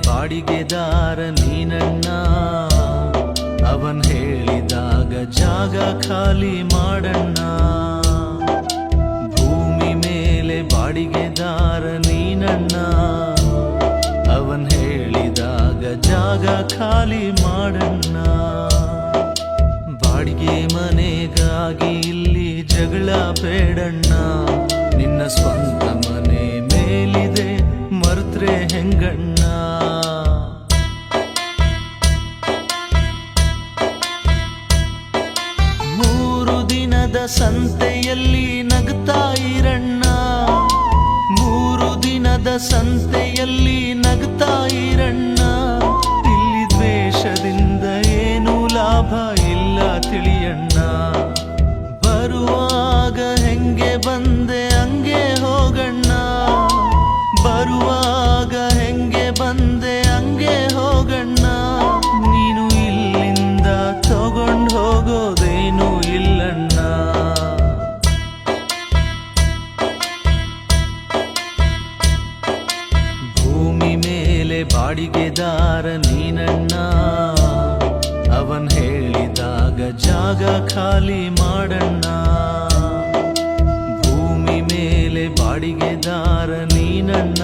ಬಾಡಿಗೆದಾರ ನೀನಣ್ಣ. ಅವನ್ ಹೇಳಿದಾಗ ಜಾಗ ಖಾಲಿ ಮಾಡಣ್ಣ. ಭೂಮಿ ಮೇಲೆ ಬಾಡಿಗೆದಾರ ನೀನಣ್ಣ. ಅವನ್ ಹೇಳಿದಾಗ ಜಾಗ ಖಾಲಿ ಮಾಡಣ್ಣ. ಬಾಡಿಗೆ ಮನೆಗಾಗಿ ಇಲ್ಲಿ ಜಗಳ ಬೇಡಣ್ಣ. ನಿನ್ನ ಸ್ವಂತ ಮನೆ ಮೇಲಿದೆ ಮರ್ತ್ರೆ ಹೆಂಗಣ್ಣ. ಮೂರು ದಿನದ ಸಂತೆಯಲ್ಲಿ ನಗ್ತಾ ಇರಣ್ಣ. ಮೂರು ದಿನದ ಸಂತೆಯಲ್ಲಿ ನಗ್ತಾ ಇರಣ್ಣ. ಇಲ್ಲಿ ದ್ವೇಷದಿಂದ ಏನು ಲಾಭ ಇಲ್ಲ ತಿಳಿಯಣ್ಣ. ಬರುವಾಗ ಹೆಂಗೆ ಬಂದೆ ಹಂಗೆ ಹೋಗಣ್ಣ. ಬರುವಾಗ ಹೆಂಗೆ ಬಂದೆ ಹಂಗೆ ಹೋಗಣ್ಣ. ನೀನು ಇಲ್ಲಿಂದ ತಗೊಂಡು ಹೋಗೋದೇನು ಇಲ್ಲಣ್ಣ. ಭೂಮಿ ಮೇಲೆ ಬಾಡಿಗೆದಾರ ನೀನಣ್ಣ. ಅವನ್ ಹೇಳಿದಾಗ ಜಾಗ ಖಾಲಿ ಮಾಡಣ್ಣ. ಭೂಮಿ ಮೇಲೆ ಬಾಡಿಗೆದಾರ ನೀನಣ್ಣ.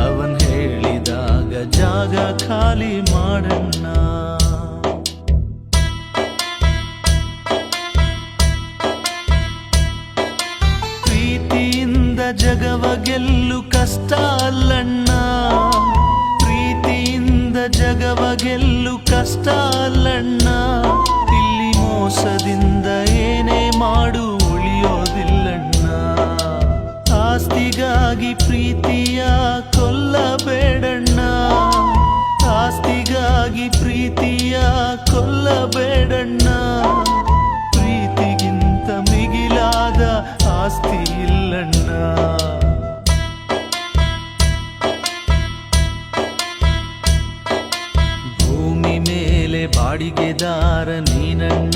ಅವನ್ ಹೇಳಿದಾಗ ಜಾಗ ಖಾಲಿ ಮಾಡಣ್ಣ. ಪ್ರೀತಿಯಿಂದ ಜಗವ ಗೆಲ್ಲು ಕಷ್ಟ ಅಲ್ಲಣ್ಣ. ಪ್ರೀತಿಯಿಂದ ಜಗವ ಗೆಲ್ಲು ಕಷ್ಟ ಅಲ್ಲಣ್ಣ. ಇಲ್ಲಿ ಮೋಸದಿಂದ ಏನೇ ಮಾಡು ಉಳಿಯೋದಿಲ್ಲಣ್ಣ. ಆಸ್ತಿಗಾಗಿ ಪ್ರೀತಿಯ ಕೊಲ್ಲಬೇಡಣ್ಣ. ಆಸ್ತಿಗಾಗಿ ಪ್ರೀತಿಯ ಕೊಲ್ಲಬೇಡಣ್ಣ. ಪ್ರೀತಿಗಿಂತ ಮಿಗಿಲಾದ ಆಸ್ತಿ ಇಲ್ಲಣ್ಣ. ಭೂಮಿ ಮೇಲೆ ಬಾಡಿಗೆದಾರ ನೀನಣ್ಣ.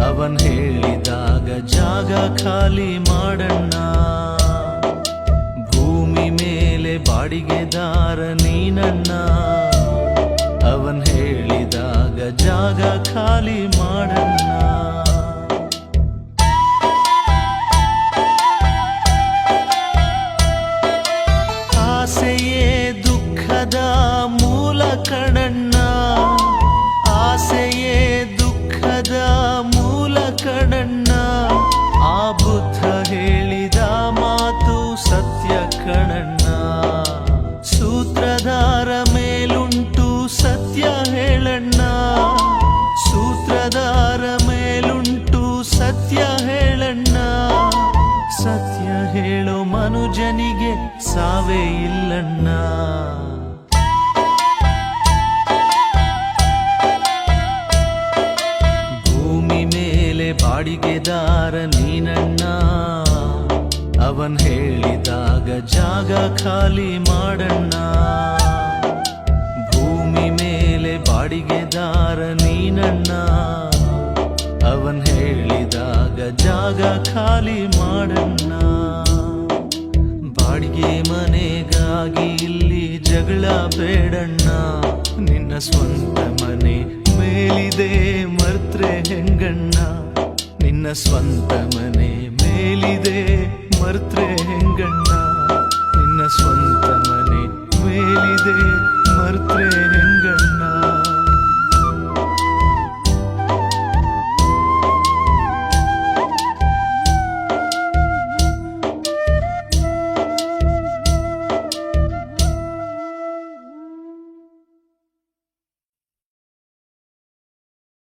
ಅವನ್ ಹೇಳಿದಾಗ ಜಾಗ ಖಾಲಿ ಮಾಡಣ್ಣ. ಭೂಮಿ ಮೇಲೆ ಬಾಡಿಗೆದಾರ ನೀನಣ್ಣ. ಅವನ್ ಹೇಳಿದಾಗ ಜಾಗ ಖಾಲಿ ಮಾಡಣ್ಣ. ಆಸೆಯೇ ದುಃಖದ ಮೂಲ ಕಣಣ್ಣ. ಆಸೆಯೇ ದುಃಖದ ಮೂಲ ಕಣಣ್ಣ. ಆ ಬುದ್ಧ ಹೇಳಿದ ಮಾತು ಸತ್ಯ ಕಣಣ್ಣ. ಸೂತ್ರಧಾರ ಮೇಲುಂಟು ಸತ್ಯ ಹೇಳಣ್ಣ. ಸೂತ್ರಧಾರ ಮೇಲುಂಟು ಸತ್ಯ ಹೇಳಣ್ಣ. ಸತ್ಯ ಹೇಳೋ ಮನುಜನಿಗೆ ಸಾವೇ ಇಲ್ಲಣ್ಣ. ಭೂಮಿ ಮೇಲೆ ಬಾಡಿಗೆದಾರ ನೀನಣ್ಣ. ಅವನ್ ಹೇಳಿದಾಗ ಜಾಗ ಖಾಲಿ ಮಾಡಣ್ಣ. ಭೂಮಿ ಮೇಲೆ ಬಾಡಿಗೆದಾರ ನೀನಣ್ಣ. ಅವನ್ ಹೇಳಿದಾಗ ಜಾಗ ಖಾಲಿ ಮಾಡಣ್ಣ. ಬಾಡಿಗೆ ಮನೆಗಾಗಿ ಇಲ್ಲಿ ಜಗಳ ಬೇಡಣ್ಣ. ನಿನ್ನ ಸ್ವಂತ ಮನೆ ಮೇಲಿದೆ ಮರ್ತ್ರೆ ಹೆಂಗಣ್ಣ. ನಿನ್ನ ಸ್ವಂತ ಮನೆ ಮೇಲಿದೆ ಮರ್ತ್ರೆ ಹೆಂಗಣ್ಣ.